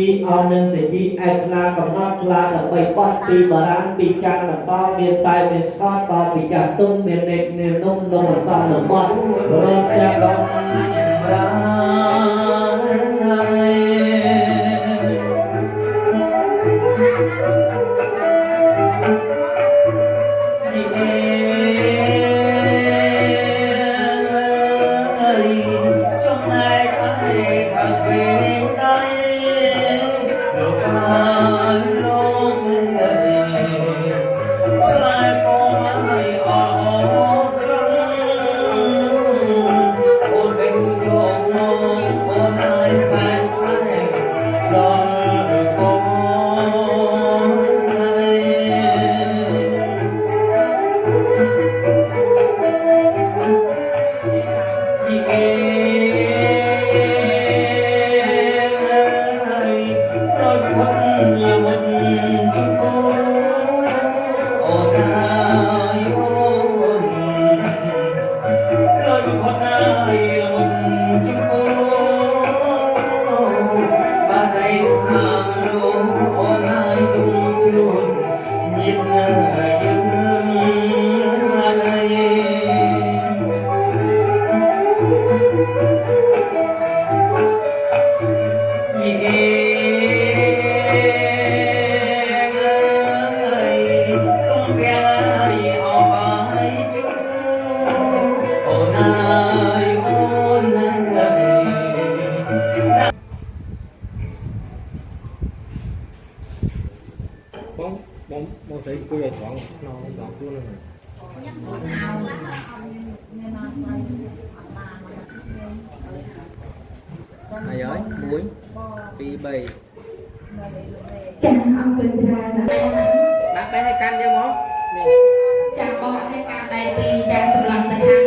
ที่เอาหนึ่งสิที่ไอซ์ลากำนัดลาแต่ไปปอดปีบารันปีจานมันต่อเมียนไตเมียนสกอตต่อปีจากตุ้มเมียนเด็กเมียนนุ่มนมมันซ้ำหนึ่งปอดเริ่มจากลมรัbông sấy cua thoáng nó thoáng cua luôn mày ơi muối pi bầy chà ông tuần ra đặt tay hai can cho món chà con hai can tay pi chà sầm lầm từ hai